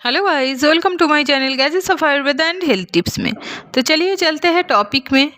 Hello guys, welcome to my channel gadgets of Ayurveda and health tips में। तो चलिए चलते हैं टॉपिक में।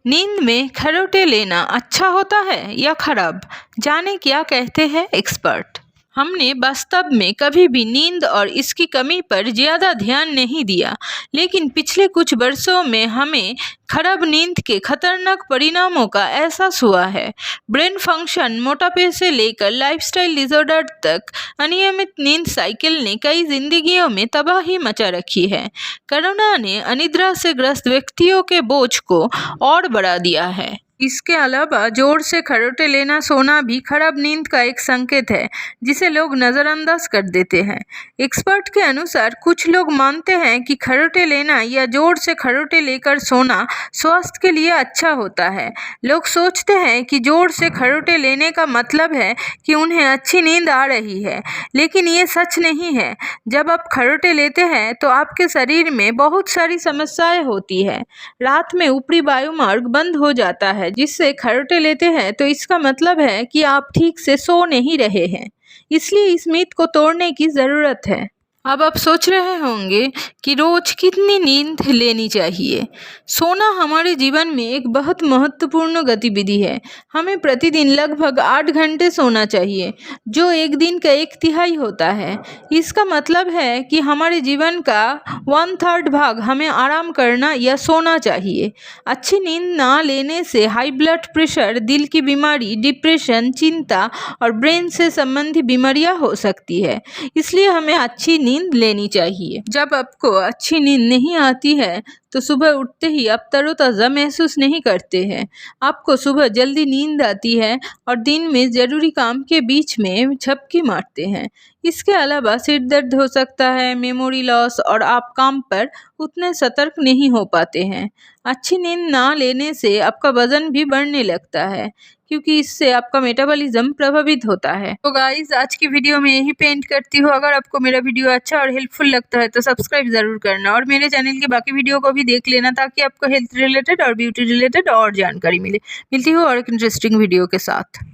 नींद में खरोटे लेना अच्छा होता है या खराब, जाने क्या कहते हैं एक्सपर्ट। हमने वास्तव में कभी भी नींद और इसकी कमी पर ज़्यादा ध्यान नहीं दिया, लेकिन पिछले कुछ वर्षों में हमें खराब नींद के खतरनाक परिणामों का एहसास हुआ है। ब्रेन फंक्शन, मोटापे से लेकर लाइफस्टाइल डिसऑर्डर तक अनियमित नींद साइकिल ने कई जिंदगियों में तबाही मचा रखी है। कोरोना ने अनिद्रा से ग्रस्त व्यक्तियों के बोझ को और बढ़ा दिया है। इसके अलावा जोर से खरोटे लेना सोना भी खराब नींद का एक संकेत है, जिसे लोग नज़रअंदाज कर देते हैं। एक्सपर्ट के अनुसार कुछ लोग मानते हैं कि खरोटे लेना या जोर से खरोटे लेकर सोना स्वास्थ्य के लिए अच्छा होता है। लोग सोचते हैं कि जोर से खरोटे लेने का मतलब है कि उन्हें अच्छी नींद आ रही है, लेकिन ये सच नहीं है। जब आप खरोटे लेते हैं तो आपके शरीर में बहुत सारी समस्याएं होती है। रात में ऊपरी वायुमार्ग बंद हो जाता है, जिससे खरोटे लेते हैं तो इसका मतलब है कि आप ठीक से सो नहीं रहे हैं। इसलिए इस मिथ को तोड़ने की ज़रूरत है। अब आप सोच रहे होंगे कि रोज कितनी नींद लेनी चाहिए। सोना हमारे जीवन में एक बहुत महत्वपूर्ण गतिविधि है। हमें प्रतिदिन लगभग 8 घंटे सोना चाहिए, जो एक दिन का 1/3 होता है। इसका मतलब है कि हमारे जीवन का 1/3 भाग हमें आराम करना या सोना चाहिए। अच्छी नींद ना लेने से हाई ब्लड प्रेशर, दिल की बीमारी, डिप्रेशन, चिंता और ब्रेन से संबंधी बीमारियां हो सकती है। इसलिए हमें अच्छी नींद लेनी चाहिए। जब आपको अच्छी नींद नहीं आती है तो सुबह उठते ही आप तरोताज़ा महसूस नहीं करते हैं। आपको सुबह जल्दी नींद आती है और दिन में ज़रूरी काम के बीच में झपकी मारते हैं। इसके अलावा सिर दर्द हो सकता है, मेमोरी लॉस और आप काम पर उतने सतर्क नहीं हो पाते हैं। अच्छी नींद ना लेने से आपका वजन भी बढ़ने लगता है, क्योंकि इससे आपका मेटाबॉलिज्म प्रभावित होता है। तो गाइस, आज की वीडियो में यही पेंट करती हूँ। अगर आपको मेरा वीडियो अच्छा और हेल्पफुल लगता है तो सब्सक्राइब ज़रूर करना और मेरे चैनल की बाकी वीडियो को भी देख लेना, ताकि आपको हेल्थ रिलेटेड और ब्यूटी रिलेटेड और जानकारी मिले। मिलती हूँ और एक इंटरेस्टिंग वीडियो के साथ।